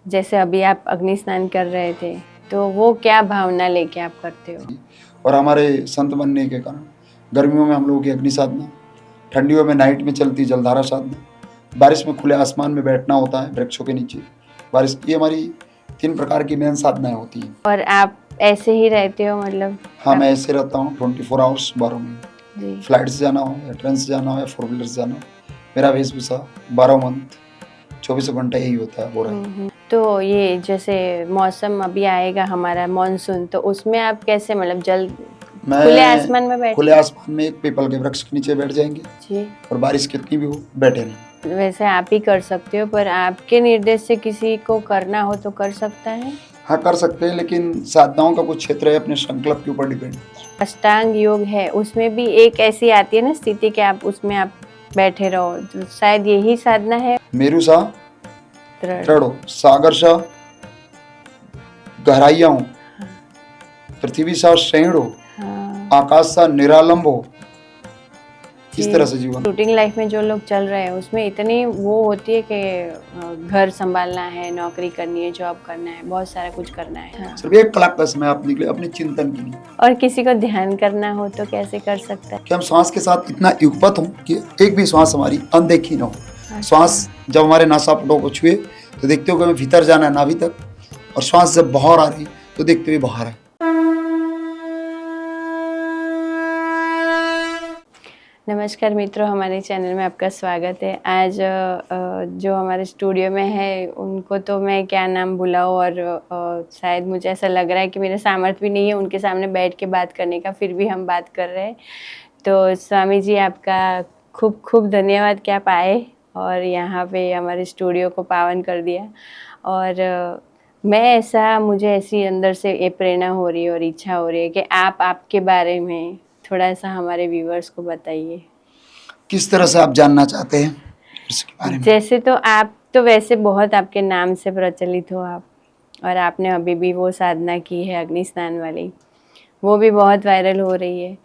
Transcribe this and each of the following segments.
जैसे अभी आप अग्नि स्नान कर रहे थे, तो वो क्या भावना लेके आप करते हो? और हमारे संत बनने के कारण गर्मियों में हम लोगों की अग्नि साधना, ठंडियों में नाइट में चलती जलधारा साधना, बारिश में खुले आसमान में बैठना होता है वृक्षों के नीचे। बारिश ये हमारी 3 प्रकार की मेन साधनाएं होती हैं। और आप ऐसे ही रहते हो मतलब? हाँ, मैं ऐसे रहता हूँ 24 आवर्स 12 महीने। जी। फ्लाइट से जाना हो या ट्रेन से जाना हो या 4 व्हीलर से जाना हो, मेरा वेशभूषा 12 मंथ 24 घंटे यही होता है, वो रहेगा। तो ये जैसे मौसम अभी आएगा हमारा मानसून, तो उसमें आप कैसे मतलब खुले आसमान में बैठ? खुले आसमान में एक पीपल के वृक्ष के नीचे बैठ जाएंगे जी। और बारिश कितनी भी हो बैठे रहेंगे। वैसे आप ही कर सकते हो, पर आपके निर्देश से किसी को करना हो तो कर सकता है? हाँ, कर सकते हैं, लेकिन साधनाओं का कुछ क्षेत्र है अपने संकल्प के ऊपर डिपेंड। अष्टांग योग है, उसमें भी एक ऐसी आती है ना स्थिति कि आप उसमें आप बैठे रहो, तो शायद यही साधना है। मेरु सा दृढ़। दृढ़ हो, सागर सा गहराइयां हो, पृथ्वी सा क्षीण हो, हाँ। आकाश सा निरालंब हो, इस तरह से जीवन। रूटीन लाइफ में जो लोग चल रहे हैं उसमें इतनी वो होती है कि घर संभालना है, नौकरी करनी है, जॉब करना है, बहुत सारा कुछ करना है। हाँ। सिर्फ एक कलाक का समय आप निकले अपने चिंतन के लिए। और किसी को ध्यान करना हो तो कैसे कर सकता है? कि हम श्वास के साथ इतना युगपत हो कि एक भी श्वास हमारी अनदेखी ना हो। श्वास जब हमारे नासापुटों को छुए तो देखते हो कि हमें भीतर जाना है नाभि तक, और श्वास जब बाहर आ रही तो देखते हुए बाहर है। नमस्कार मित्रों, हमारे चैनल में आपका स्वागत है। आज जो हमारे स्टूडियो में है उनको तो मैं क्या नाम बुलाऊं, और शायद मुझे ऐसा लग रहा है कि मेरा सामर्थ्य भी नहीं है उनके सामने बैठ के बात करने का, फिर भी हम बात कर रहे हैं। तो स्वामी जी, आपका खूब खूब धन्यवाद कि आप आए और यहाँ पे हमारे स्टूडियो को पावन कर दिया। और मुझे ऐसी अंदर से ये प्रेरणा हो रही है और इच्छा हो रही है कि आप आपके बारे में थोड़ा सा हमारे व्यूवर्स को बताइए। किस तरह से आप जानना चाहते हैं इसके बारे में? जैसे तो आप तो वैसे बहुत आपके नाम से प्रचलित हो आप, और आपने अभी भी वो साधना की है अग्नि स्नान वाली, वो भी बहुत वायरल हो रही है।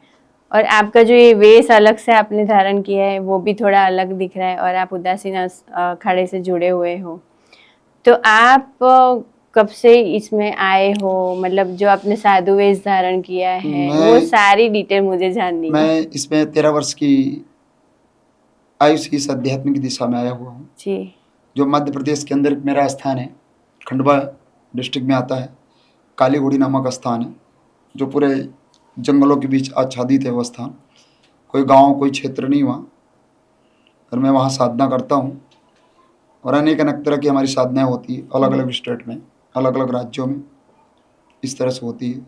और आपका जो ये वेश अलग से आपने धारण किया है वो भी थोड़ा अलग दिख रहा है, और आप उदासीन अखाड़े से जुड़े हुए हो। तो आप कब से इसमें आए हो, मतलब जो आपने साधु वेश धारण किया है वो सारी डिटेल मुझे जाननी है। मैं इसमें 13 वर्ष की आयु से इस आध्यात्मिक दिशा में आया हुआ हूँ जी। जो मध्य प्रदेश के अंदर मेरा स्थान है, खंडवा डिस्ट्रिक्ट में आता है। काली घोड़ी नामक स्थान है जो पूरे जंगलों के बीच आच्छादित है। वो स्थान कोई गांव कोई क्षेत्र नहीं वहाँ, और मैं वहाँ साधना करता हूँ। और अनेक अनेक तरह की हमारी साधनाएं होती है अलग अलग स्टेट में, अलग अलग राज्यों में, इस तरह से होती है।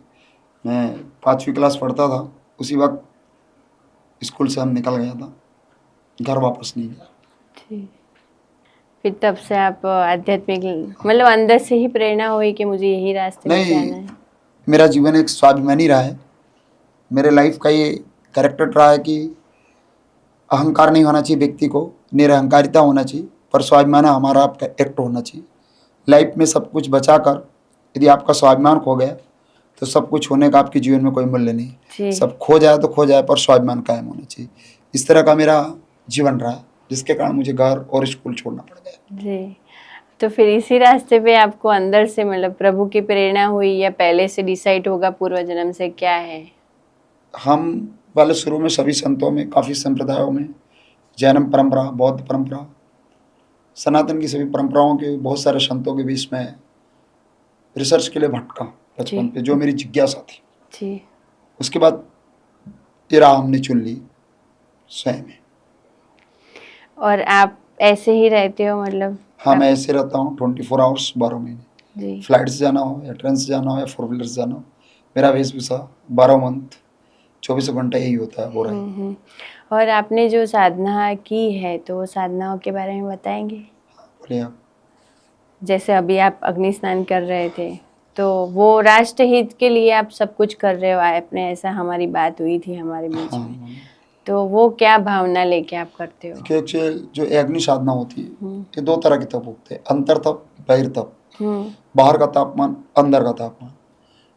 मैं 5वीं क्लास पढ़ता था, उसी वक्त स्कूल से हम निकल गया था, घर वापस नहीं गया। जी। फिर तब से आप आध्यात्मिक मतलब अंदर से ही प्रेरणा हुई कि मुझे यही रास्ते में जाना है? मेरा जीवन एक स्वाभिमानी रहा है। मेरे लाइफ का ये कैरेक्टर रहा है कि अहंकार नहीं होना चाहिए व्यक्ति को, निरहंकारिता होना चाहिए, पर स्वाभिमान हमारा आपका एक्ट होना चाहिए। लाइफ में सब कुछ बचाकर यदि आपका स्वाभिमान खो गया तो सब कुछ होने का आपके जीवन में कोई मूल्य नहीं। सब खो जाए तो खो जाए, पर स्वाभिमान कायम होना चाहिए। इस तरह का मेरा जीवन रहा, जिसके कारण मुझे घर और स्कूल छोड़ना पड़ गया। जी। तो फिर इसी रास्ते पे आपको अंदर से मतलब प्रभु की प्रेरणा हुई, या पहले से डिसाइड होगा पूर्व जन्म से, क्या है? हम वाले शुरू में सभी संतों में, काफ़ी संप्रदायों में, जैन परंपरा, बौद्ध परंपरा, सनातन की सभी परंपराओं के बहुत सारे संतों के बीच में रिसर्च के लिए भटका बचपन पे, जो मेरी जिज्ञासा थी। जी। उसके बाद ये राह हमने चुन ली स्वयं में। और आप ऐसे ही रहते हो मतलब? हाँ, मैं ऐसे रहता हूँ 24 आवर्स 12 महीने। जी। फ्लाइट से जाना हो या ट्रेन से जाना हो या 4 व्हीलर से जाना हो, मेरा वेशभूषा 12 मंथ 24 घंटे यही होता है, वो रहेगा। और आपने जो साधना की है तो वो साधनाओं के बारे में बताएंगे? बोलिए आप। जैसे अभी आप अग्नि स्नान कर रहे थे, तो वो राष्ट्र हित के लिए आप सब कुछ कर रहे हो आपने, ऐसा हमारी बात हुई थी हमारे बीच में। तो वो क्या भावना लेके आप करते हो? देखिए, जो अग्नि साधना होती है ये 2 तरह के तप होते हैं, अंतर तप, बहिर तप। बाहर का तापमान, अंदर का तापमान।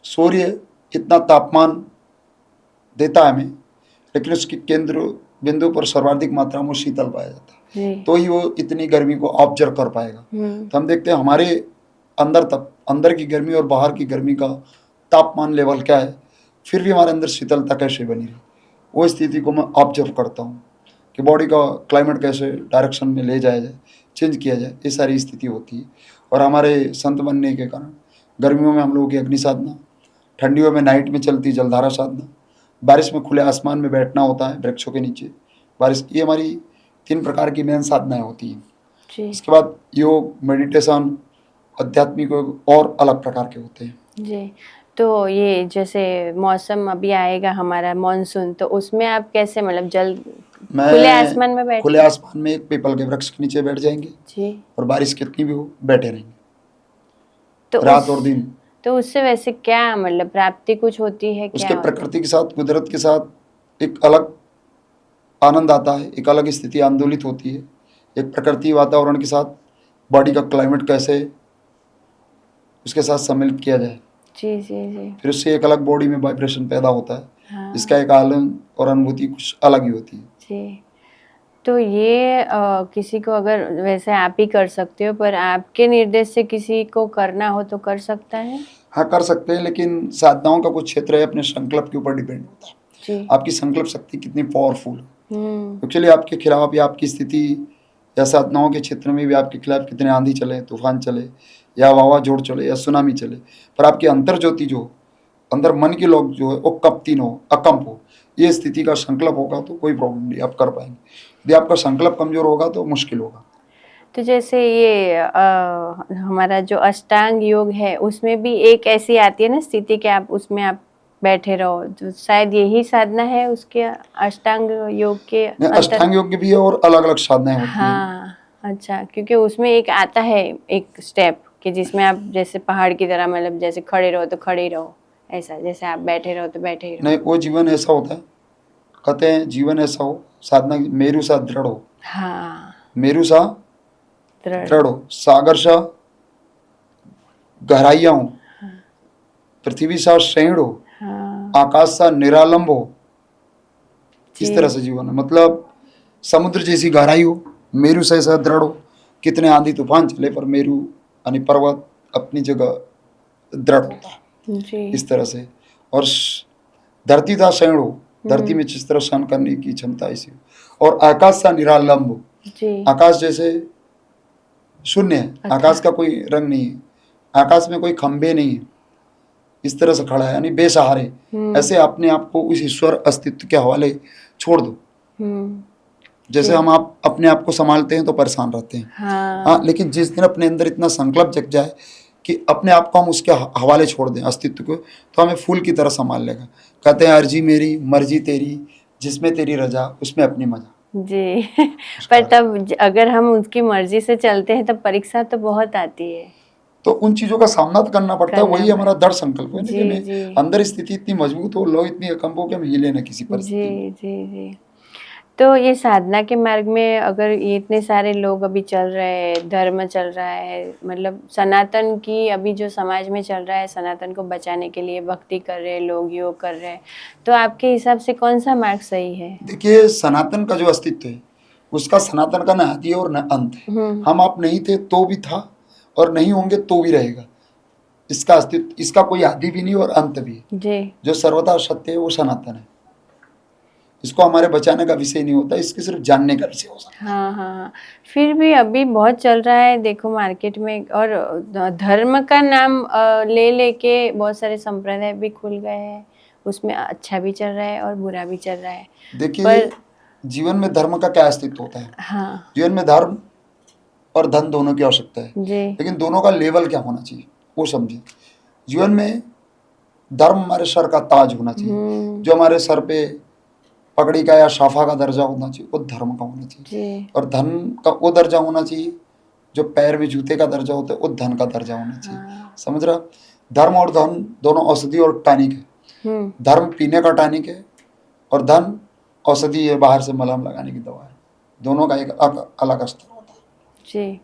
सूर्य इतना तापमान देता है हमें, लेकिन उसके केंद्र बिंदु पर सर्वाधिक मात्रा में शीतल पाया जाता है, तो ही वो इतनी गर्मी को ऑब्जर्व कर पाएगा। तो हम देखते हैं हमारे अंदर तक, अंदर की गर्मी और बाहर की गर्मी का तापमान लेवल क्या है, फिर भी हमारे अंदर शीतलता कैसे बनी रही, वो स्थिति को मैं ऑब्जर्व करता हूँ कि बॉडी का क्लाइमेट कैसे डायरेक्शन में ले जाया जाए, चेंज किया जाए, ये सारी स्थिति होती है। और हमारे संत बनने के कारण गर्मियों में हम लोगों की अग्नि साधना, ठंडियों में नाइट में चलती जलधारा साधना, बारिश में खुले आसमान में बैठना होता है वृक्षों के नीचे, बारिश, ये हमारी 3 प्रकार की मेन साधनाएं होती हैं। जी इसके बाद योग, मेडिटेशन, आध्यात्मिक योग और अलग प्रकार के होते हैं। जी। तो ये जैसे मौसम अभी आएगा हमारा मानसून, तो उसमें आप कैसे मतलब जल खुले आसमान में बैठ खुले आसमान में एक पीपल के वृक्ष के नीचे बैठ जाएंगे जी। और बारिश कितनी भी हो बैठे रहेंगे, तो रात और दिन। तो उससे वैसे क्या मतलब प्राप्ति कुछ होती है उसके क्या? प्रकृति के साथ, कुदरत के साथ एक अलग आनंद आता है, एक अलग स्थिति आंदोलित होती है। एक प्रकृति वातावरण के साथ बॉडी का क्लाइमेट कैसे उसके साथ सम्मिलित किया जाए, जी जी जी। फिर उससे एक अलग बॉडी में वाइब्रेशन पैदा होता है। हाँ इसका एक आनंद और अनुभूति कुछ अलग ही होती है। जी। तो ये किसी को अगर वैसे आप ही कर सकते हो, पर आपके निर्देश से किसी को करना हो तो कर सकता है? हाँ, कर सकते हैं, लेकिन साधनाओं का कुछ क्षेत्र है अपने संकल्प के ऊपर डिपेंड होता है। जी। आपकी संकल्प शक्ति कितनी पावरफुल है, एक्चुअली आपके खिलाफ या आपकी स्थिति या साधनाओं के क्षेत्र में भी आपके खिलाफ कितने आंधी चले, तूफान चले, या वावाझोड़ चले, या सुनामी चले, पर आपकी अंतर ज्योति जो अंदर मन की लोग जो है वो कपती न हो, अकंप हो, ये स्थिति का संकल्प होगा तो कोई प्रॉब्लम नहीं, आप कर पाएंगे। यदि आपका संकल्प कमजोर होगा तो मुश्किल होगा। तो जैसे ये हमारा जो अष्टांग योग है उसमें भी एक ऐसी आती है ना स्थिति कि आप उसमें आप बैठे रहो, तो शायद यही साधना है उसके अष्टांग योग के नहीं, अंतर। अष्टांग योग की भी है और अलग अलग साधनाएं होती हैं। हाँ अच्छा, क्योंकि उसमें एक आता है एक स्टेप कि जिसमें आप जैसे पहाड़ की तरह मतलब जैसे खड़े रहो तो खड़े ही रहो, ऐसा जैसे आप बैठे रहो तो बैठे ही रहो। नहीं, वो जीवन ऐसा होता है, कहते हैं जीवन ऐसा हो, साधना मेरू सा दृढ़ हो, हाँ मेरू सा दृढ़। दृढ़ हो, सागर सा गहराइया हो, पृथ्वी सा क्षीण हो, हाँ आकाश सा निरालंब हो, इस जी। तरह से जीवन है। मतलब समुद्र जैसी गहराई हो, मेरू से ऐसा दृढ़ हो, कितने आंधी तूफान चले पर मेरू यानी पर्वत अपनी जगह दृढ़ होता है, जी इस तरह से। और धरती था क्षीण हो, धरती में जिस तरह सहन करने की क्षमता ऐसी हो, और आकाश सा निरालंब हो, जी। आकाश जैसे शून्य है, अच्छा। आकाश का कोई रंग नहीं है, आकाश में कोई खंभे नहीं है, इस तरह से खड़ा है, यानी बेसहारे। ऐसे अपने आप को उस ईश्वर अस्तित्व के हवाले छोड़ दो। जैसे हम आप अपने आप को संभालते हैं तो परेशान रहते हैं, हाँ, लेकिन जिस दिन अपने अंदर इतना संकल्प जग जाए कि अपने आप को हम उसके हवाले छोड़ दें अस्तित्व को, तो हमें फूल की तरह संभाल लेगा। कहते हैं अर्जी मेरी मर्जी तेरी, जिसमें तेरी रजा उसमें अपनी मजा। जी पर तब अगर हम उसकी मर्जी से चलते हैं तब परीक्षा तो बहुत आती है, तो उन चीजों का सामना तो करना पड़ता है, वही हमारा दृढ़ संकल्प है, जी, लेकिन जी। अंदर स्थिति इतनी मजबूत हो, लोग इतनी अकंप हो कि हम हिले ना किसी परिस्थिति में। जी जी जी। तो ये साधना के मार्ग में अगर ये इतने सारे लोग अभी चल रहे हैं, धर्म चल रहा है, मतलब सनातन की अभी जो समाज में चल रहा है, सनातन को बचाने के लिए भक्ति कर रहे हैं लोग, योग कर रहे हैं, तो आपके हिसाब से कौन सा मार्ग सही है? देखिए, सनातन का जो अस्तित्व है उसका सनातन का न आदि है और न अंत है। हम आप नहीं थे तो भी था और नहीं होंगे तो भी रहेगा, इसका अस्तित्व, इसका कोई आदि भी नहीं और अंत भी है। जी। जो सर्वथा सत्य है वो सनातन है, इसको हमारे बचाने का विषय नहीं होता, इसके सिर्फ जानने का विषय हो सकता है। हाँ, फिर भी अभी बहुत चल रहा है देखो मार्केट में, और धर्म का नाम ले लेके बहुत सारे संप्रदाय भी खुल गए हैं, उसमें अच्छा भी चल रहा है और बुरा भी चल रहा है। देखिए, जीवन में धर्म का क्या अस्तित्व होता है? हाँ जीवन में धर्म और धन दोनों की आवश्यकता है, जी। लेकिन दोनों का लेवल क्या होना चाहिए वो समझिए। जीवन में धर्म हमारे सर का ताज होना चाहिए, जो हमारे सर पे पगड़ी का या शाफा का दर्जा होना चाहिए वो धर्म का होना चाहिए जी। और धन का वो दर्जा होना चाहिए जो पैर में जूते का दर्जा होता है, वो धन का दर्जा होना चाहिए। समझ रहा? धर्म और धन दोनों औषधि और टॉनिक है। धर्म पीने का टॉनिक है और धन औषधि है, बाहर से मलहम लगाने की दवा है। दोनों का एक अलग स्तर होता है। जी।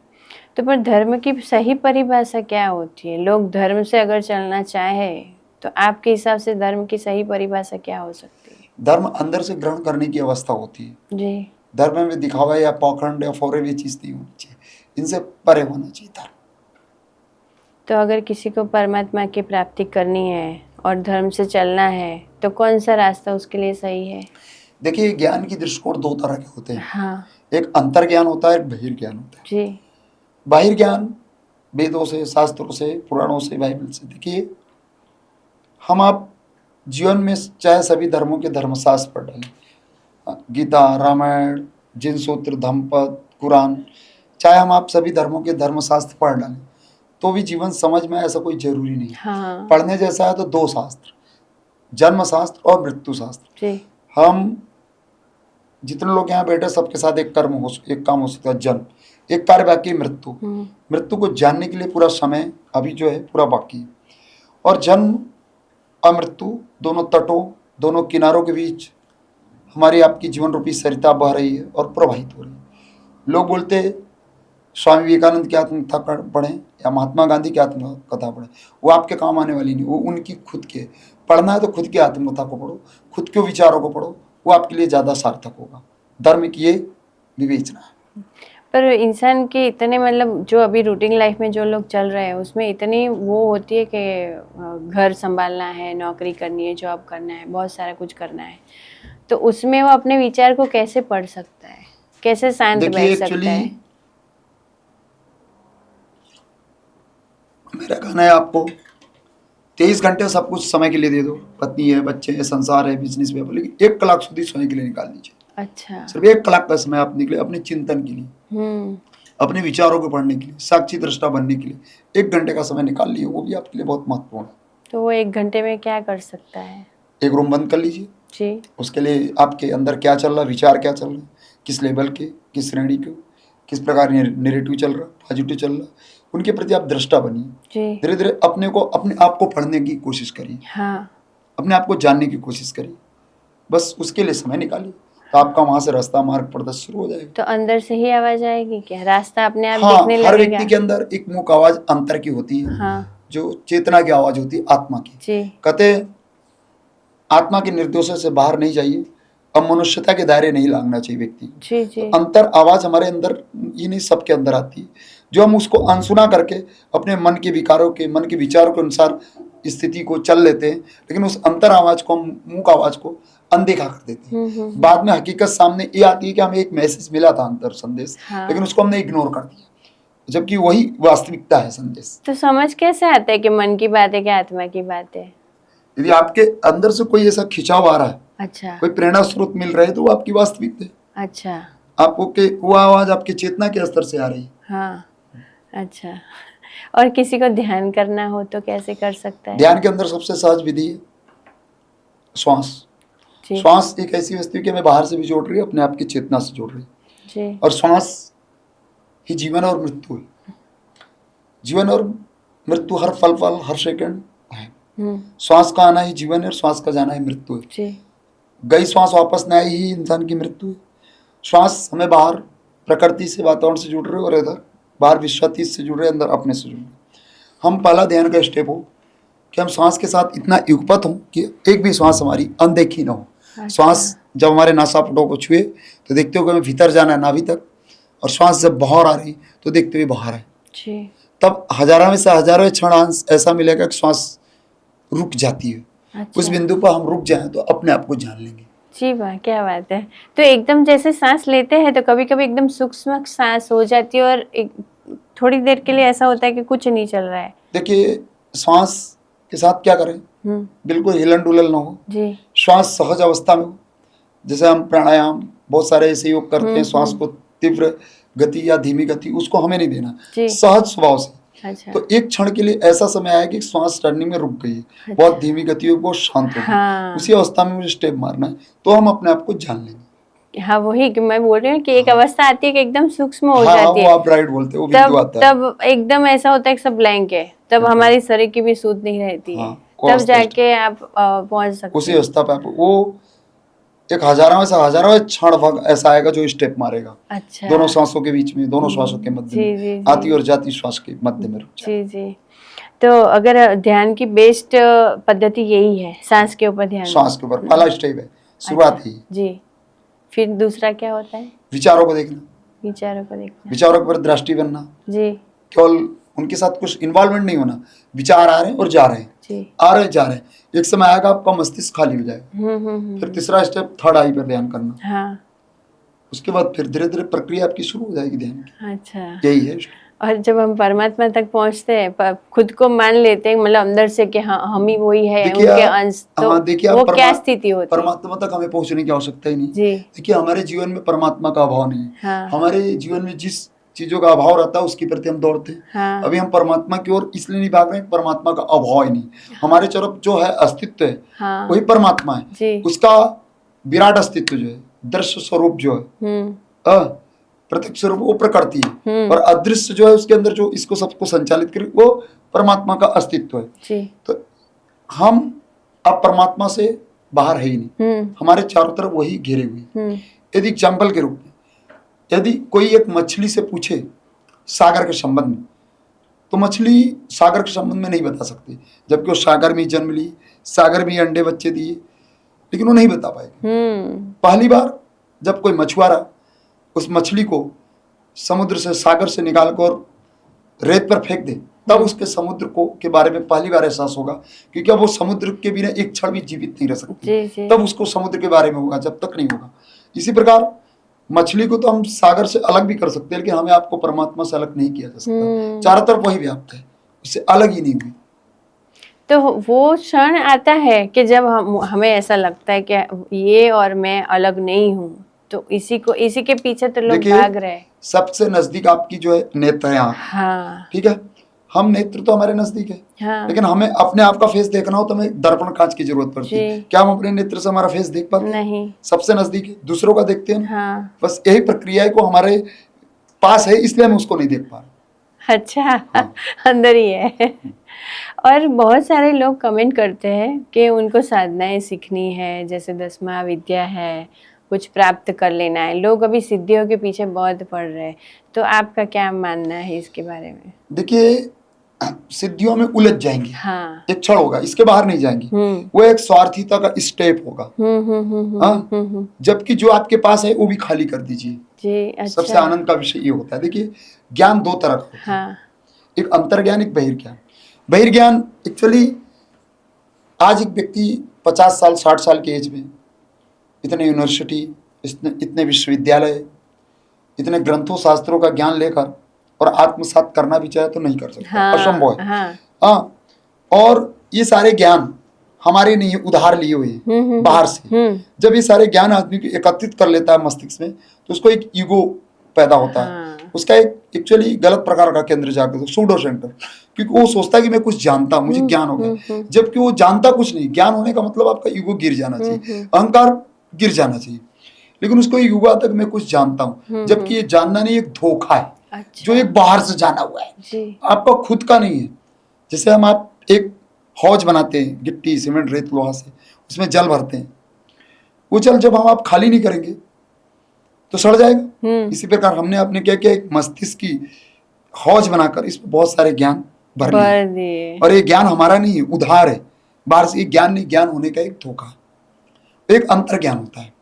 तो पर धर्म की सही परिभाषा क्या होती है? लोग धर्म से अगर चलना चाहे तो आपके हिसाब से धर्म की सही परिभाषा क्या हो सकती है? धर्म अंदर से ग्रहण करने की अवस्था होती है जी। धर्म में दिखावा या पाखंड या फौरे ये चीज नहीं होनी चाहिए, इनसे परे होना चाहिए धर्म। तो अगर किसी को परमात्मा की प्राप्ति करनी है और धर्म से चलना है तो कौन सा रास्ता उसके लिए सही है? देखिए, ज्ञान की दृष्टिकोण दो तरह के होते हैं। हाँ एक अंतर्ज्ञान होता है, एक बहिर्ज्ञान होता है। जी। बहिर्ज्ञान वेदों से, शास्त्रों से, पुराणों से, बाइबल से। देखिए, हम आप जीवन में चाहे सभी धर्मों के धर्मशास्त्र पढ़ डालें, गीता, रामायण, जिन सूत्र, धम्मपद, कुरान, चाहे हम आप सभी धर्मों के धर्मशास्त्र पढ़ डालें, तो भी जीवन समझ में ऐसा कोई जरूरी नहीं है। हाँ पढ़ने जैसा है तो दो शास्त्र, जन्म शास्त्र और मृत्यु शास्त्र। जी। हम जितने लोग यहाँ बैठे सबके साथ एक एक काम हो सकता है, जन्म, एक कार्य बाकी है मृत्यु। मृत्यु को जानने के लिए पूरा समय अभी जो है पूरा बाकी है। और जन्म और मृत्यु दोनों तटों, दोनों किनारों के बीच हमारी आपकी जीवन रूपी सरिता बह रही है और प्रवाहित हो रही है। लोग बोलते हैं स्वामी विवेकानंद की आत्मकथा पढ़ें या महात्मा गांधी की आत्मकथा पढ़ें, वो आपके काम आने वाली नहीं, वो उनकी खुद के। पढ़ना है तो खुद की आत्मकथा को पढ़ो, खुद के विचारों को पढ़ो, वो आपके लिए ज़्यादा सार्थक होगा। धर्म की ये विवेचना है। पर इंसान के इतने मतलब जो अभी रूटीन लाइफ में जो लोग चल रहे हैं उसमें इतनी वो होती है कि घर संभालना है, नौकरी करनी है, जॉब करना है, बहुत सारा कुछ करना है, तो उसमें वो अपने विचार को कैसे पढ़ सकता है, कैसे शांत बैठ सकता है? मेरा कहना है आपको 23 घंटे सब कुछ समय के लिए दे दो, पत्नी है, बच्चे हैं, संसार है, बिजनेस है, लेकिन 1 कलाक सुधी समय के लिए निकाल दीजिए। अच्छा। सिर्फ 1 कलाक का समय आप निकले अपने चिंतन के लिए, अपने विचारों को पढ़ने के लिए, साक्षी दृष्टा बनने के लिए 1 घंटे का समय निकाल लिए, वो भी आपके लिए बहुत महत्वपूर्ण है। तो वो 1 घंटे में क्या कर सकता है? एक रूम बंद कर लीजिए जी। उसके लिए आपके अंदर क्या चल रहा है, विचार क्या चल रहा है, किस लेवल के, किस श्रेणी के, किस प्रकार नेगेटिव चल रहा है, पॉजिटिव चल रहा है, उनके प्रति आप दृष्टा बनिए। धीरे धीरे अपने आप को पढ़ने की कोशिश करिए। हाँ। अपने आप को जानने की कोशिश करिए, बस उसके लिए समय निकालिए, तो आपका वहां से रास्ता मार्ग प्रदर्शन शुरू हो जाएगा। तो अंदर से ही आवाज आएगी क्या, रास्ता अपने आप हाँ, दिखने लगेगा? हर व्यक्ति के अंदर एक मूक आवाज अंतर की होती है। हाँ। जो चेतना की आवाज होती है, आत्मा की। कहते आत्मा के निर्देशों से बाहर नहीं जाइए, अब मनुष्यता के दायरे नहीं लागना चाहिए व्यक्ति को। जी जी। तो अंतर आवाज हमारे अंदर, ये नहीं सबके अंदर आती है, जो हम उसको अनसुना करके अपने मन के विकारों के, मन के विचारों के अनुसार स्थिति को चल लेते हैं, लेकिन उस अंतर आवाज को, मूक आवाज को अनदेखा कर देते हैं। बाद में हकीकत सामने ये आती है कि हमें एक मैसेज मिला था, अंतर संदेश, लेकिन उसको हमने इग्नोर कर दिया, जबकि वही वास्तविकता है संदेश। तो समझ कैसे आता है कि मन की बात है कि आत्मा की बात है? यदि आपके अंदर से कोई ऐसा खिंचाव आ रहा है, अच्छा, कोई प्रेरणा स्रोत मिल रहा है, तो वो आपकी वास्तविकता है। अच्छा। आपको के वो आवाज आपकी चेतना के स्तर से आ रही है। हाँ, अच्छा। और किसी को ध्यान करना हो तो कैसे कर सकता है? ध्यान के अंदर सबसे सहज विधि है श्वास। श्वास एक ऐसी वस्तु है कि हमें बाहर से भी जोड़ रही है, अपने आप की चेतना से जोड़ रही है। और श्वास ही जीवन और मृत्यु है। जीवन और मृत्यु हर पल हर सेकंड है। श्वास का आना ही जीवन है और श्वास का जाना ही मृत्यु है। गई श्वास वापस न आई ही इंसान की मृत्यु है। श्वास हमें बाहर प्रकृति से, वातावरण से जुड़ रहे, और इधर बाहर विश्वातीत से जुड़ रहे, अंदर अपने से जुड़ रहे। हम पहला ध्यान का स्टेप हो कि हम श्वास के साथ इतना युगपत हो कि एक भी श्वास हमारी अनदेखी ना हो। श्वास जब हमारे नासापुटों को छुए तो देखते हो कि हमें भीतर जाना है, नाभि तक, और श्वास जब बाहर आ रही तो देखते हुए बाहर है। तब हजारों में से हजारों क्षणांश ऐसा मिलेगा कि श्वास रुक जाती है। उस बिंदु पर हम रुक जाएं तो अपने आप को जान लेंगे। जी वाह, क्या बात है। तो एकदम जैसे सांस लेते हैं तो कभी कभी एकदम सूक्ष्म सांस हो जाती है और थोड़ी देर के लिए ऐसा होता है कि कुछ नहीं चल रहा है। देखिए, श्वास के साथ क्या करें, बिल्कुल हिलन डुलन ना हो जी। श्वास सहज अवस्था में हो। जैसे हम प्राणायाम बहुत सारे ऐसे योग करते हैं, श्वास को तीव्र गति या धीमी गति उसको हमें नहीं देना, सहज स्वभाव से। अच्छा। तो एक क्षण के लिए ऐसा समय आया कि श्वास रनिंग में रुक गई। अच्छा। बहुत धीमी गति हो, बहुत शांत हो। हाँ। उसी अवस्था में मुझे स्टेप मारना है, तो हम अपने आप को जान लेंगे। हाँ, वही कि मैं बोल रही हूँ कि एक अवस्था आती है कि एकदम सूक्ष्म हो जाती है। वो आप राइट बोलते हो, बिंदु आता है। तब एकदम ऐसा होता है कि सब ब्लैंक है, तब हमारी शरीर की भी सूझ नहीं रहती है। तब जाके आप पहुंच सकते हैं उसी अवस्था पे। आप वो एक हजारों से हजारों क्षण भाग ऐसा आएगा जो स्टेप मारेगा। अच्छा। दोनों सांसों के बीच में, दोनों श्वासों के मध्य में, आती और जाती श्वास के मध्य में रुक जाए। जी जी। तो अगर ध्यान की बेस्ट पद्धति यही है, सांस के ऊपर ध्यान, सांस के ऊपर पहला स्टेप है, शुरुआत ही जी। फिर दूसरा क्या होता है? विचारों को देखना। विचारों को देखना, विचारों पर दृष्टि बनना जी। केवल उनके साथ कुछ इन्वॉल्वमेंट नहीं होना, विचार आ रहे हैं और जा रहे हैं, जी। आ रहे हैं जा रहे हैं, एक समय आएगा आपका मस्तिष्क खाली हो जाएगा। फिर तीसरा स्टेप थर्ड आई पर ध्यान करना, हाँ। उसके बाद फिर धीरे धीरे प्रक्रिया आपकी शुरू हो जाएगी ध्यान की। अच्छा। यही है। और जब हम परमात्मा तक पहुंचते हैं, खुद को मान लेते हैं, मतलब अंदर से कि हाँ हम ही वही है, देखिए उनके अंश, तो हाँ देखिए वो आप क्या स्थिति होती है? परमात्मा तक हमें पहुंचने की आवश्यकता ही नहीं। जी। देखिए हमारे जीवन में परमात्मा का अभाव नहीं है। हाँ। हमारे जीवन में जिस चीजों का अभाव रहता है उसके प्रति हम दौड़ते हैं। हाँ। अभी हम परमात्मा की ओर इसलिए नहीं भाग रहे हैं, परमात्मा का अभाव ही नहीं, हमारे तरफ जो है अस्तित्व है, हाँ। वही परमात्मा है। जी। उसका विराट अस्तित्व जो है, दृश्य स्वरूप जो है, प्रत्यक्ष स्वरूप वो प्रकृति है, और अदृश्य जो है उसके अंदर जो इसको सबको संचालित करे वो परमात्मा का अस्तित्व है। जी। तो हम अब परमात्मा से बाहर है ही नहीं, हमारे चारों तरफ वही घेरे हुए। यदि एग्जाम्पल के रूप में यदि कोई एक मछली से पूछे सागर के संबंध में, तो मछली सागर के संबंध में नहीं बता सकती, जबकि वो सागर में ही जन्म ली, सागर में ही अंडे बच्चे दिए, लेकिन वो नहीं बता पाएगी। पहली बार जब कोई मछुआरा उस मछली को समुद्र से, सागर से निकाल कर रेत पर फेंक दे, तब उसके समुद्र को के बारे में पहली बार एहसास होगा, क्योंकि अब वो समुद्र के बिना एक क्षण भी जीवित नहीं रह सकती। तब उसको समुद्र के बारे में होगा, जब तक नहीं होगा। इसी प्रकार मछली को तो हम सागर से अलग भी कर सकते हैं, लेकिन हमें आपको परमात्मा से अलग नहीं किया जा सकता। चारों तरफ वही व्याप्त है, उससे अलग ही नहीं हुई। तो वो क्षण आता है कि जब हमें ऐसा लगता है कि ये और मैं अलग नहीं हूँ, तो इसी के पीछे तो लोग भाग रहे हैं। सबसे नजदीक आपकी जो है नेत्र है। हाँ। ठीक है, हम नेत्र तो हमारे नजदीक है। हाँ। लेकिन हमें अपने आप का फेस देखना हो तो हमें दर्पण कांच की जरूरत पड़ती है। क्या हम अपने नेत्र से हमारा फेस देख पाते हैं? नहीं। सबसे नजदीक है, दूसरों का देखते हैं। हाँ। बस यही प्रक्रिया है, को हमारे पास है इसलिए हम उसको नहीं देख पा रहे। अच्छा। हाँ। अंदर ही है। और बहुत सारे लोग कमेंट करते हैं कि उनको साधनाएं सीखनी है, जैसे 10वां विद्या है, कुछ प्राप्त कर लेना है। लोग अभी सिद्धियों के पीछे बहुत पड़ रहे हैं, तो आपका क्या मानना है इसके बारे में? देखिए सिद्धियों में उलझ जाएंगे। हाँ। एक क्षण होगा, इसके बाहर नहीं जाएंगे। वो एक स्वार्थीता का स्टेप होगा। जबकि जो आपके पास है वो भी खाली कर दीजिए। जी। अच्छा। सबसे आनंद का विषय ये होता है। देखिए ज्ञान दो तरह का होता है। हाँ। एक अंतर्ज्ञान, एक बहिर्ज्ञान। बहिर्ज्ञान एक्चुअली आज एक व्यक्ति 50 साल 60 साल के एज में इतने यूनिवर्सिटी, इतने विश्वविद्यालय, इतने ग्रंथों शास्त्रों का ज्ञान लेकर और आत्मसात करना भी चाहे तो नहीं कर सकता। हाँ। असंभव है। हाँ। और ये सारे ज्ञान हमारे नहीं है, उधार लिए हुए बाहर से। जब ये सारे ज्ञान आदमी को एकत्रित कर लेता है मस्तिष्क में, तो उसको एक ईगो पैदा होता है। उसका एक एक्चुअली गलत प्रकार का केंद्र जाकर, सूडो सेंटर, क्योंकि वो सोचता है कि मैं कुछ जानता हूँ, मुझे ज्ञान हो गया, जबकि वो जानता कुछ नहीं। ज्ञान होने का मतलब आपका ईगो गिर जाना चाहिए, अहंकार गिर जाना चाहिए। लेकिन उसको ईगो आता है कि मैं कुछ जानता हूँ, जबकि ये जानना नहीं, एक धोखा है। अच्छा। जो एक बाहर से जाना हुआ है जी। आपका खुद का नहीं है। जैसे आप एक हौज बनाते हैं, गिट्टी, सीमेंट, रेत, लोहा से, उसमें जल भरते हैं। वो जल जब आप खाली नहीं करेंगे तो सड़ जाएगा। इसी प्रकार हमने आपने क्या किया, एक मस्तिष्क की हौज बनाकर इसमें बहुत सारे ज्ञान भर दिए। और ये ज्ञान हमारा नहीं है, उधार है, बाहर से। ज्ञान नहीं, ज्ञान होने का एक धोखा, एक अंतर ज्ञान होता है।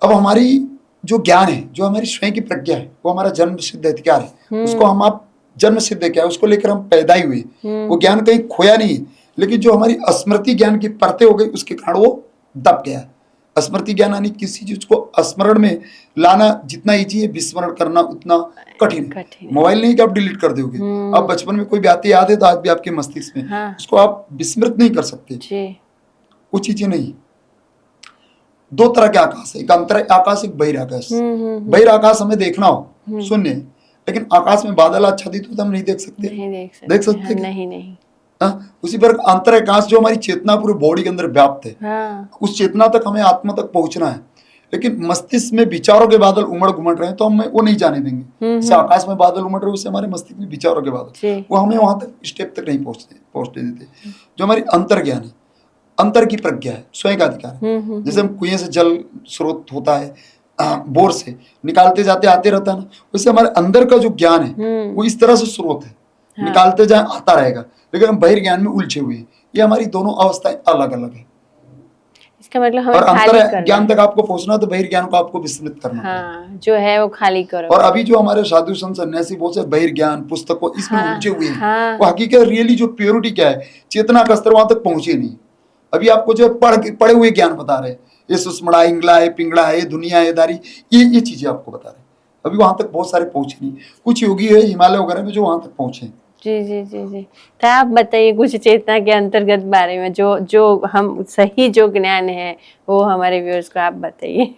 अब हमारी जो ज्ञान है, जो हमारी स्वयं की प्रज्ञा है, वो हमारा जन्म सिद्ध अधिकार है। उसको हम आप जन्म सिद्ध क्या है, उसको लेकर हम पैदा ही हुए। वो ज्ञान कहीं खोया नहीं है, लेकिन जो हमारी स्मृति ज्ञान की परतें हो गई, उसके कारण वो दब गया। स्मृति ज्ञान यानी किसी चीज को स्मरण में लाना जितना ईजी है, विस्मरण करना उतना कठिन है। मोबाइल नहीं कि आप डिलीट कर दोगे। अब बचपन में कोई बातें याद है तो आज भी आपके मस्तिष्क में, हाँ। उसको आप विस्मृत नहीं कर सकते। वो चीजें नहीं। दो तरह के आकाश है, एक अंतर आकाश, एक बहिराकाश। बहिराकाश हमें देखना हो शून्य, लेकिन आकाश में बादल आच्छादित हो तो हम नहीं देख सकते। देख सकते नहीं। उसी पर अंतर आकाश जो हमारी चेतना पूरी बॉडी के अंदर व्याप्त है। हाँ। उस चेतना तक हमें आत्मा तक पहुंचना है, लेकिन मस्तिष्क में विचारों के बादल उमड़ घुमड़ रहे हैं तो हम वो नहीं जाने देंगे। जैसे आकाश में बादल उमड़ रहे, उससे हमारे मस्तिष्क में विचारों के बादल, वो हमें वहां तक स्टेप तक नहीं पहुंचने देते। जो हमारी अंतर ज्ञान है, अंतर की प्रज्ञा है, स्वयं का अधिकार है। जैसे हम कुएं से जल स्रोत होता है, बोर से निकालते जाते आते रहता है ना, वैसे हमारे अंदर का जो ज्ञान है वो इस तरह से स्रोत है। हाँ। निकालते जाए आता रहेगा, लेकिन हम बहिर्ज्ञान में उलझे हुए हैं। ये हमारी दोनों अवस्थाएं अलग अलग है। इसका मतलब और हमें खाली अंतर करना ज्ञान है। तक आपको पहुंचना तो बहिर्ज्ञान को आपको विस्मृत करना है। हाँ, जो है वो खाली करो। और अभी जो हमारे साधु संत सन्यासी बहुत से बहिर्ज्ञान पुस्तकों इसमें हाँ, उलझे हुए हैं, हाँ। वो हकीकत रियली जो प्योरिटी क्या है, चेतना का स्तर वहां तक पहुंचे नहीं। अभी आपको जो पढ़े हुए ज्ञान बता रहे हैं, ये सुषमड़ा इंगला है, पिंगड़ा है, दुनिया है, दारी, ये चीजें आपको बता रहे हैं। अभी वहां तक बहुत सारे पहुंचे नहीं। कुछ योगी है हिमालय वगैरह में जो वहां तक पहुंचे। जी जी जी जी। तो आप बताइए कुछ चेतना के अंतर्गत बारे में, जो जो हम सही जो ज्ञान है वो हमारे व्यूअर्स को आप बताइए।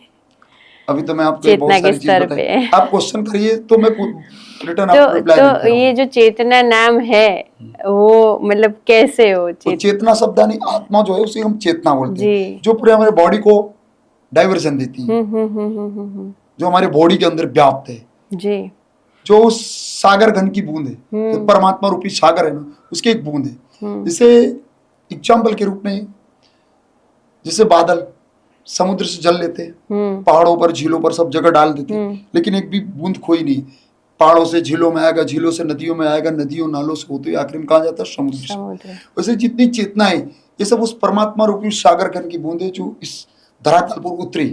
अभी तो मैं आपको चेतना बहुत के सारी चीज स्तर बताई, पे। आप क्वेश्चन करिए तो मैं रिटर्न तो आपको रिप्लाई देते ये रहूंगा। जो चेतना नाम है वो मतलब कैसे हो वो चेतना शब्द नहीं, आत्मा जो है उसे हम चेतना बोलते हैं, जी। जो पूरे हमारे बॉडी को डाइवर्जन देती है, जो हमारे बॉडी के अंदर व्याप्त है, जी। जो उस सागर घन की बूंद है, जो परमात्मा रूपी सागर है ना, उसकी एक बूंद है। जिसे एग्जाम्पल के रूप में, जैसे बादल समुद्र से जल लेते हैं, पहाड़ों पर झीलों पर सब जगह डाल देते हैं, लेकिन एक भी बूंद खोई नहीं। पहाड़ों से झीलों में आएगा, झीलों से नदियों में आएगा, नदियों नालों से होते हुए आखिर में कहा जाता है समुद्र से। वैसे जितनी चेतना है ये सब उस परमात्मा रूपी सागर घन की बूंद है जो इस धरातल पर उतरी,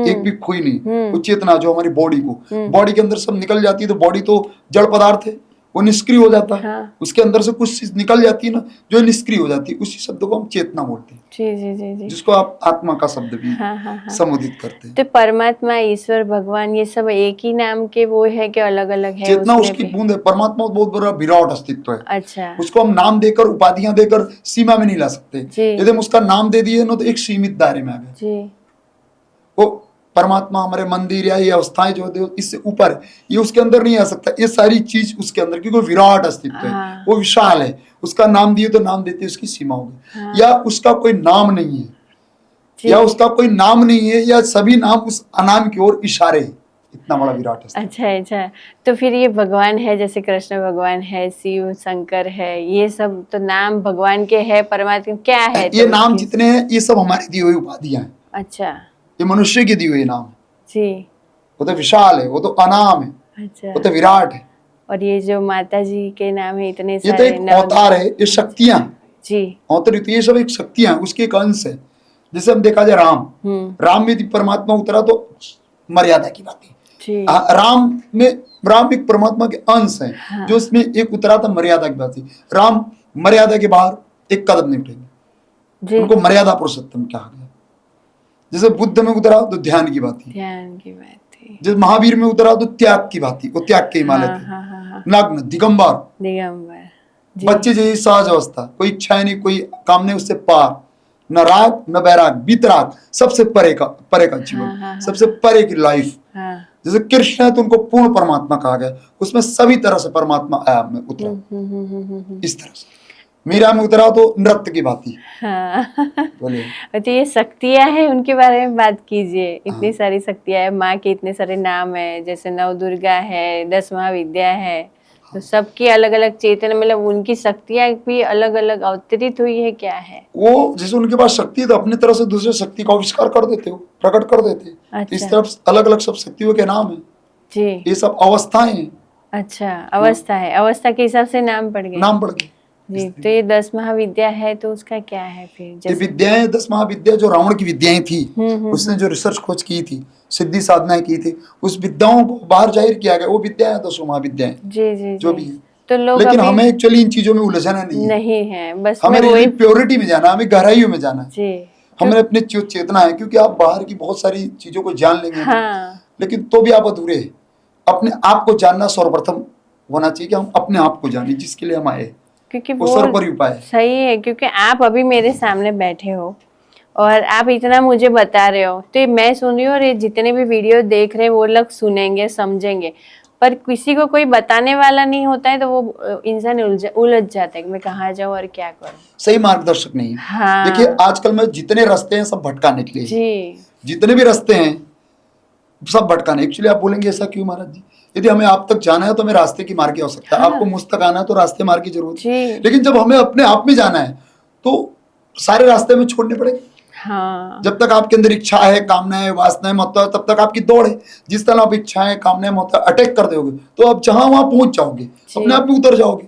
एक भी खोई नहीं। वो चेतना जो हमारी बॉडी को, बॉडी के अंदर सब निकल जाती है, तो बॉडी तो जड़ पदार्थ है, वो निष्क्रिय हो जाता है। हाँ। उसके अंदर से कुछ चीज निकल जाती है ना, जो निष्क्रिय हो जाती है, उसी शब्द को हम चेतना बोलते हैं। जी जी जी जी। जिसको आप आत्मा का शब्द भी हाँ। संबोधित करते हैं। तो परमात्मा, ईश्वर, भगवान ये सब एक ही नाम के वो है कि अलग अलग है? चेतना उसमें उसकी भी? बूंद है, परमात्मा बहुत बड़ा विराट अस्तित्व है। अच्छा। उसको हम नाम देकर, उपाधियां देकर सीमा में नहीं ला सकते। जी। यदि हम उसका नाम दे दिए ना तो एक सीमित दायरे में आ गए। जी। वो परमात्मा हमारे मंदिर या ये अवस्थाएं जो है इससे ऊपर है, ये उसके अंदर नहीं आ सकता। ये सारी चीज उसके अंदर, क्योंकि विराट अस्तित्व है, हाँ। वो विशाल है। उसका नाम दिए तो नाम देते उसकी सीमा होगी। हाँ। या उसका कोई नाम नहीं है, या उसका कोई नाम नहीं है, या सभी नाम उस अनाम की ओर इशारे है। इतना बड़ा विराट अस्तित्व। अच्छा। तो फिर ये भगवान है, जैसे कृष्ण भगवान है, शिव शंकर है, ये सब तो नाम भगवान के है। परमात्मा क्या है? ये तो नाम जितने हैं ये सब हमारी दी हुई उपाधियां हैं। अच्छा। ये मनुष्य की दी हुई नाम है। जी। वो तो विशाल है, वो तो अनाम है, अच्छा। वो तो विराट है। और ये जो माता जी के नाम है इतने ये तो सारे, एक अवतार है, ये शक्तियां। जी। अवतरित, ये सब एक शक्तियां, उसके एक अंश है। जैसे हम देखा जाए राम में परमात्मा उतरा तो मर्यादा की बात है। जी। राम एक परमात्मा के अंश है। हाँ। जो इसमें एक उतरा था मर्यादा की बात है। राम मर्यादा के बाहर एक कदम नहीं उठेंगे, उनको मर्यादा पुरुषोत्तम कहा गया। जैसे बुद्ध में उतरा तो ध्यान की बात थी, ध्यान की बात थी। जैसे महावीर में उतरा तो त्याग की बात थी, वो त्याग के हिमालय थे। नग्न दिगंबर बच्चे जैसी सहज अवस्था, कोई इच्छा नहीं, कोई काम नहीं, उससे पार, न राग न बैराग, वितराग, सबसे परे का जीवन, सबसे परे की लाइफ। जैसे कृष्ण है तो उनको पूर्ण परमात्मा कहा गया, उसमें सभी तरह से परमात्मा आया में उतरा। इस तरह से मीरा में उतरा तो नृत्य की बात ही। बोलिए। तो ये शक्तियां हैं, उनके बारे में बात कीजिए। इतनी सारी शक्तियां है, माँ के इतने सारे नाम है, जैसे नव दुर्गा है, 10 महाविद्या है, तो सबकी अलग अलग चेतना, मतलब उनकी शक्तियां भी अलग अलग अवतरित हुई है, क्या है वो? जैसे उनके पास शक्ति है तो अपनी तरफ से दूसरे शक्ति का आविष्कार कर देते हो, प्रकट कर देते हैं। अच्छा। इस तरफ अलग अलग सब शक्तियों के नाम है जी। ये सब अवस्थाएं हैं। अच्छा, अवस्था है, अवस्था के हिसाब से नाम पड़ गए। नाम पड़ गए जी। तो ये 10 महाविद्या है, तो उसका क्या है फिर? ये विद्याएं 10 महाविद्या जो रावण की विद्याएं थी, उसने जो रिसर्च खोज की थी, सिद्धि साधनाएं की थी, उस विद्याओं को बाहर जाहिर किया गया। वो विद्याएं 10 महाविद्याएं जी जो भी है। तो लोग लेकिन हमें एक्चुअली इन चीजों में उलझना नहीं है, बस हमें रियली प्योरिटी में जाना, हमें गहराइयों में जाना है। हमें अपने चेतना है, क्योंकि आप बाहर की बहुत सारी चीजों को जान लेंगे, लेकिन तो भी आप अधूरे हैं। अपने आप को जानना सर्वप्रथम होना चाहिए कि हम अपने आप को जाने, जिसके लिए हम आए, क्योंकि वो सर्वोपरि उपाय है। सही है, क्योंकि आप अभी मेरे सामने बैठे हो और आप इतना मुझे बता रहे हो, तो मैं सुन रही हूँ और ये जितने भी वीडियो देख रहे हैं वो लोग सुनेंगे, समझेंगे, पर किसी को कोई बताने वाला नहीं होता है, तो वो इंसान उलझ जाता है कि मैं कहाँ जाऊँ और क्या करूँ। सही मार्गदर्शक नहीं। हाँ। देखिए आजकल में जितने रास्ते हैं सब भटकाने के लिए। जी। जितने भी रास्ते हैं सब भटकाने। एक्चुअली आप बोलेंगे ऐसा क्यों महाराज जी? यदि हमें आप तक जाना है तो हमें रास्ते की मार्ग की आवश्यकता है। आपको मुझ तक आना है तो रास्ते मार्ग की जरूरत है। लेकिन जब हमें अपने आप में जाना है तो सारे रास्ते में छोड़ने पड़ेंगे। हाँ। जब तक आपके अंदर इच्छा है, कामनाएं, वासनाएं, महत्व, तब तक आपकी दौड़ है। जिस तरह आप इच्छाएं, कामनाएं, महत्व अटैक कर दोगे तो आप जहां वहां पहुंच जाओगे, अपने आप में उतर जाओगे।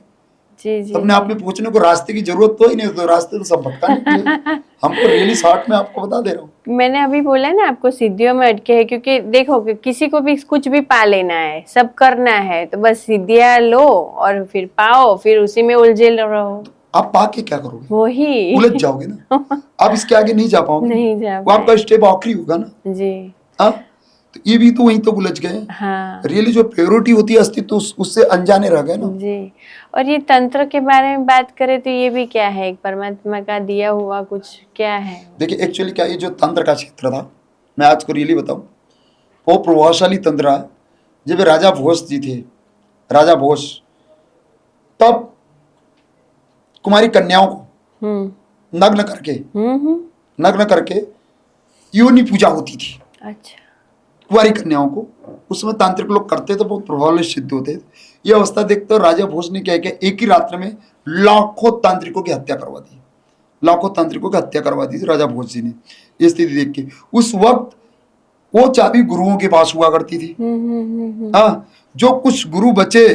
जी जी अपने आप में पहुंचने को रास्ते की जरूरत तो ही नहीं, तो रास्ते तो सब भटकाने के लिए। हमको रियली शॉर्ट में आपको बता दे रहा हूँ। मैंने अभी बोला ना आपको सिद्धियों में अटके है, क्योंकि देखो कि किसी को भी कुछ भी पा लेना है, सब करना है, तो बस सिद्धियां लो और फिर पाओ, फिर उसी में उलझे रहो। आप पा के क्या करोगे? वही उलझ जाओगे ना, आप इसके आगे नहीं जा पाओगे। नहीं जा वो आपका स्टेप आखिरी होगा ना। जी हाँ, तो ये भी तो वहीं तो उलझ गए। हाँ रियली जो प्योरिटी होती है अस्तित्व, उससे अनजाने रह गए ना। जी। और ये तंत्र के बारे में बात करें तो ये भी क्या है, एक परमात्मा का दिया हुआ कुछ क्या है? देखिए एक्चुअली क्या, ये जो तंत्र का क्षेत्र था, मैं आज को रियली बताऊं, वो प्रभावशाली तंत्र है। जब राजा भोज जी थे, राजा भोज, तब कुमारी कन्याओं को हम्म नग्न करके योनि पूजा होती थी। अच्छा कुमारी कन्याओं को उसमें तांत्रिक लोग करते थे, बहुत प्रभावशाली सिद्ध होते थे। ये अवस्था देखते राजा भोज ने क्या किया, एक ही रात्र में लाखों तांत्रिकों की हत्या करवा दी। लाखों तांत्रिकों की हत्या करवा दी थी राजा भोज जी ने। ये स्थिति देख के उस वक्त वो चाबी गुरुओं के पास हुआ करती थी। हाँ, जो कुछ गुरु बचे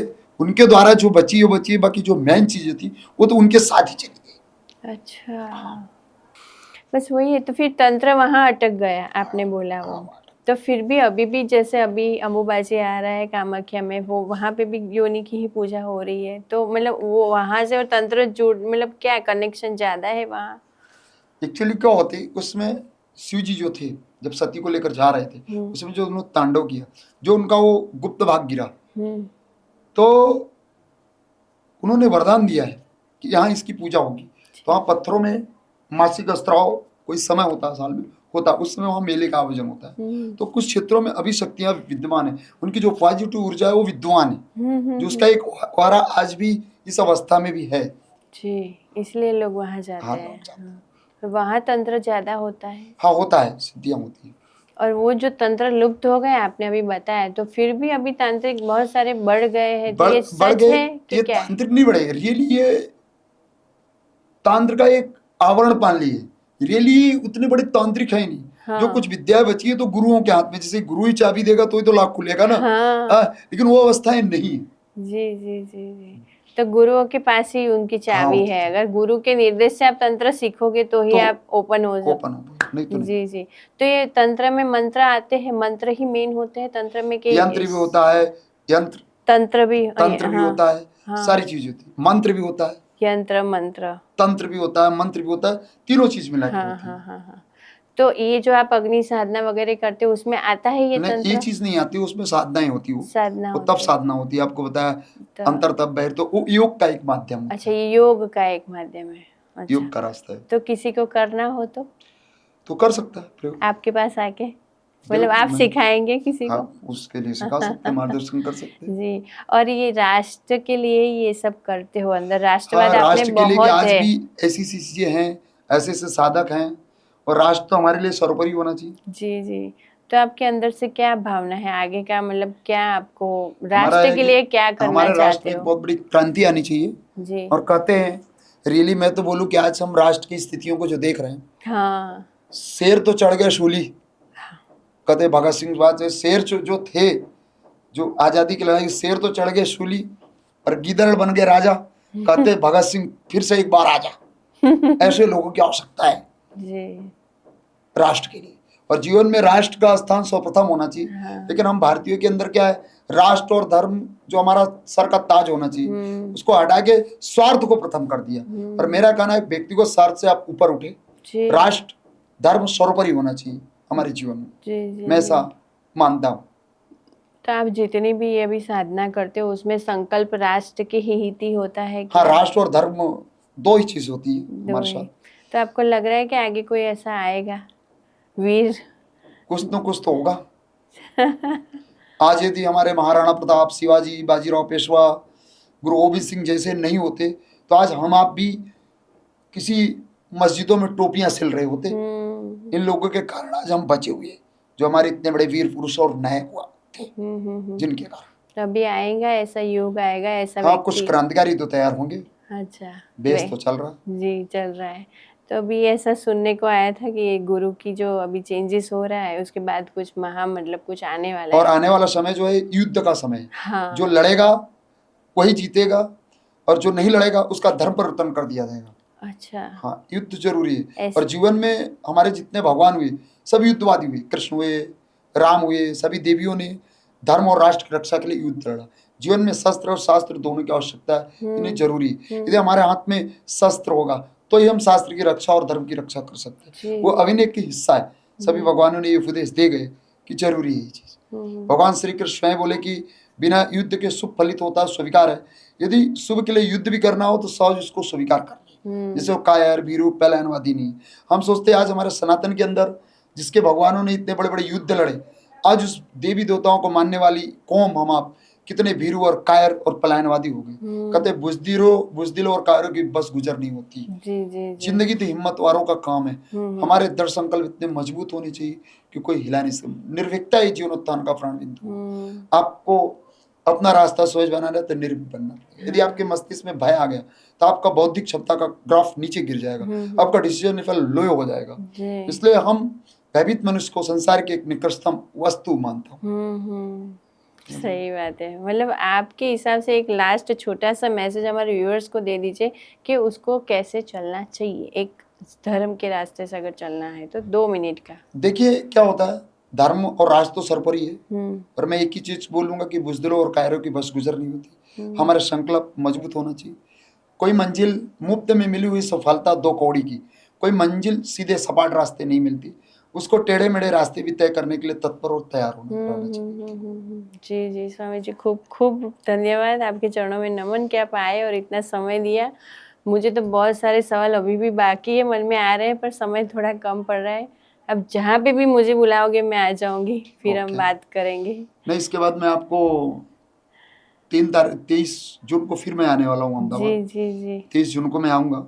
उनके द्वारा जो बची वो बची, बाकी जो मेन चीजें थी वो तो उनके साथ ही चली गई। अच्छा, बस वही है। तो फिर तंत्र वहां अटक गया, आपने बोला वो। तो फिर भी अभी भी जैसे अभी अम्बुबाची आ रहा है कामाख्या में, वो वहां पे भी योनि की ही पूजा हो रही है, तो मतलब वो वहां से और तंत्र जुड़, मतलब क्या कनेक्शन ज्यादा है वहाँ? एक्चुअली क्या होती, उसमें शिव जी जो थे जब सती को लेकर जा रहे थे, उसमें जो उन्होंने तांडव किया, जो उनका वो गुप्त भाग गिरा, तो उन्होंने वरदान दिया है कि यहाँ इसकी पूजा होगी। तो वहाँ पत्थरों में मासिक स्त्राव कोई समय होता है साल में, होता उस समय वहाँ मेले का आयोजन होता है। तो कुछ क्षेत्रों में अभी शक्तियां विद्यमान है, उनकी जो पॉजिटिव ऊर्जा है वो विद्यमान है, जो उसका एक वारा आज भी इस अवस्था में भी है। जी, इसलिए लोग वहाँ जाते हाँ, हैं। हाँ। तो वहाँ तंत्र ज्यादा होता है। हाँ होता है, सिद्धियां होती है। और वो जो तंत्र लुप्त हो गए आपने अभी बताया, तो फिर भी अभी तांत्रिक बहुत सारे बढ़ गए हैं, तो ये बढ़ सच गए, है कि ये क्या है? तांत्रिक नहीं बढ़े, रियली ये तांत्र का एक आवरण पान लिए। रियली उतने बड़े तांत्रिक है ही नहीं। हाँ। जो कुछ विद्या बची है तो गुरुओं के हाथ में, जैसे गुरु ही चाबी देगा तो ही तो लाख खुलेगा ना। हाँ। लेकिन वो अवस्थाएं नहीं है। जी जी जी जी। तो गुरुओं के पास ही उनकी चाबी है, अगर गुरु के निर्देश से आप तंत्र सीखोगे तो ही आप ओपन हो नहीं तो नहीं। जी जी। तो ये तंत्र में मंत्र आते हैं, मंत्र ही मेन होते हैं तंत्र में कि यंत्र भी होता है, तंत्र भी हाँ, होता है, हाँ। सारी चीज होती है, मंत्र भी होता है, यंत्र मंत्र, तंत्र भी होता है, मंत्र भी होता है, तीनों चीज मिला के हाँ होती है। हाँ हाँ हाँ। तो ये जो आप अग्नि साधना वगैरह करते हो उसमें आता है ये नहीं, तंत्र? ये चीज नहीं आती, उसमें साधनाएं होती है। साधना वो होती तब है। साधना होती है, आपको बताया तो अंतर तब बहिर, तो वो योग का एक माध्यम होता अच्छा, है। ये योग का एक माध्यम है। अच्छा, योग का रास्ता है, तो किसी को करना हो तो कर सकता है प्रयोग। आपके पास आके, मतलब बिल्कुल, आप मैं सिखाएंगे किसी हाँ को? उसके लिए सिखा सकते हैं, मार्गदर्शन कर सकते हैं। जी। और ये राष्ट्र के लिए ये सब करते हो, अंदर हाँ, राष्ट्रवाद आपने राष्ट्र के लिए कि बहुत आज है। भी ऐसी सी चीजें हैं, ऐसे ऐसे साधक हैं, और राष्ट्र तो हमारे लिए सर्वोपरि होना चाहिए। जी जी। तो आपके अंदर से क्या भावना है आगे का, मतलब क्या आपको हमारा राष्ट्र है के कि लिए क्या करना हमारे राष्ट्र चाहते में एक हो? बहुत बड़ी क्रांति आनी चाहिए। जी और कहते हैं, रियली मैं तो बोलूं कि आज हम राष्ट्र की स्थितियों को जो देख रहे हैं, हाँ शेर तो चढ़ गया शूली। कहते भगत सिंह की बात है, शेर जो थे, जो आजादी की लड़ाई, शेर तो चढ़ गए शूली और गिदड़ बन गए राजा। कहते भगत सिंह फिर से एक बार आजा। ऐसे लोगों की आवश्यकता है जी राष्ट्र के लिए, और जीवन में राष्ट्र का स्थान सर्वप्रथम होना चाहिए। हाँ। लेकिन हम भारतीयों के अंदर क्या है, राष्ट्र और धर्म जो हमारा सर का ताज होना चाहिए, उसको हटा के स्वार्थ को प्रथम कर दिया। और मेरा कहना है, व्यक्तिगत स्वार्थ से आप ऊपर उठे, जी राष्ट्र धर्म सर्वोपरि होना चाहिए हमारे जीवन में। जी मैं ऐसा मानता हूँ। तो आप जितनी भी ये भी साधना करते हो उसमें संकल्प राष्ट्र के ही हित ही होता है हाँ, क्या? राष्ट्र और धर्म दो ही चीज होती है दो हमारे ही। साथ। तो आपको लग रहा है कि आगे कोई ऐसा आएगा वीर? कुछ न कुछ तो होगा। आज यदि हमारे महाराणा प्रताप, शिवाजी, बाजीराव पेशवा, गुरु गोविंद सिंह जैसे नहीं होते, तो आज हम आप भी किसी मस्जिदों में टोपियां सिल रहे होते। इन लोगों के कारण आज हम बचे हुए, जो हमारे इतने बड़े वीर पुरुष और नायक हुआ थे, जिनके कारण। अभी आएगा ऐसा युग, आएगा ऐसा हाँ, व्यक्ति। कुछ क्रांतिकारी तो तैयार होंगे। अच्छा, देश तो चल रहा जी चल रहा है। तो अभी ऐसा सुनने को आया था कि ये गुरु की जो अभी चेंजेस हो रहा है, उसके बाद कुछ मतलब कुछ आने वाला और है। आने वाला समय जो है युद्ध का समय है। हाँ जो लड़ेगा वही जीतेगा, और जो नहीं लड़ेगा उसका धर्म परिवर्तन कर दिया जाएगा। अच्छा। हाँ, युद्ध जरूरी है। ऐसे- और जीवन में हमारे जितने भगवान हुए सब युद्धवादी हुए, कृष्ण हुए, राम हुए, सभी देवियों ने धर्म और राष्ट्र की रक्षा के लिए युद्ध लड़ा। जीवन में शस्त्र और शास्त्र दोनों की आवश्यकता है, इन्हें जरूरी है। यदि हमारे हाथ में शस्त्र होगा तो ही हम शास्त्र की रक्षा और धर्म की रक्षा कर सकते हैं। जी। वो अभिनय की हिस्सा है। सभी भगवानों ने ये उपदेश दे गए कि जरूरी है ये चीज। भगवान श्री कृष्ण स्वयं बोले कि बिना युद्ध के शुभ फलित होता स्वीकार है। यदि शुभ के लिए युद्ध भी करना हो तो सहज उसको स्वीकार कर ले। जैसे वो कायर, भीरू, पलायनवादी नहीं। हम सोचते हैं आज हमारे सनातन के अंदर जिसके भगवानों ने इतने बड़े बड़े युद्ध लड़े, आज उस देवी देवताओं को मानने वाली कौम हम आप कितने भीरू और कायर और पलायनवादी हो गए। कहते बुजदिलों और कायरों की बस गुजर नहीं होती। जी जी जी। जिंदगी तो हिम्मत वालों का काम है। हमारे दृढ़ संकल्प इतने मजबूत होने चाहिए कि कोई हिला नहीं सकता। निर्भीकता ही जीवनोत्थान का प्राण बिंदु। आपको अपना रास्ता सहज बनाना है तो निर्भीक बनना है। यदि आपके मस्तिष्क में भय आ गया तो आपका बौद्धिक क्षमता का ग्राफ नीचे गिर जाएगा, आपका डिसीजन लेवल लो हो जाएगा। इसलिए हम भयभीत मनुष्य को संसार की एक निकृष्टतम वस्तु मानता हूँ। सही बात है। मतलब आपके हिसाब से एक लास्ट छोटा सा मैसेज हमारे व्यूअर्स को दे दीजिए कि उसको कैसे चलना चाहिए, एक धर्म के रास्ते से अगर चलना है तो 2 मिनट का। देखिए क्या होता है, धर्म और राष्ट्र तो सर्वोपरि है, पर मैं एक ही चीज बोलूंगा कि बुजदिलों और कायरों की बस गुजर नहीं होती। हमारा संकल्प मजबूत होना चाहिए। कोई मंजिल मुफ्त में मिली हुई सफलता 2 कौड़ी की, कोई मंजिल सीधे सपाट रास्ते नहीं मिलती। उसको टेढ़े मेढ़े रास्ते भी तय करने के लिए तत्पर और तैयार होना चाहिए। जी जी स्वामी जी, खूब खूब धन्यवाद। आपके चरणों में नमन कि आप आए और इतना समय दिया। मुझे तो बहुत सारे सवाल अभी भी बाकी है, मन में आ रहे हैं, पर समय थोड़ा कम पड़ रहा है। अब जहाँ पे भी मुझे बुलाओगे मैं आ जाऊंगी, फिर हम बात करेंगे। नहीं, इसके बाद मैं आपको 23 जून को फिर मैं आने वाला हूँ अहमदाबाद। जी जी जी। 23 जून को मैं आऊँगा,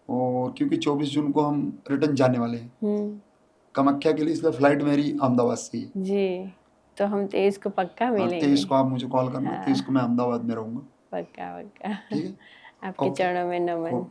और क्योंकि 24 जून को हम रिटर्न जाने वाले हैं कामाख्या के लिए, इसलिए फ्लाइट मेरी अहमदाबाद से ही। जी, तो हम 23 को पक्का मिलेंगे। 23 को आप मुझे कॉल करना। 23 को मैं अहमदाबाद में रहूँगा। पक्का पक्का। ठीक है, आपके चरणों में नमन।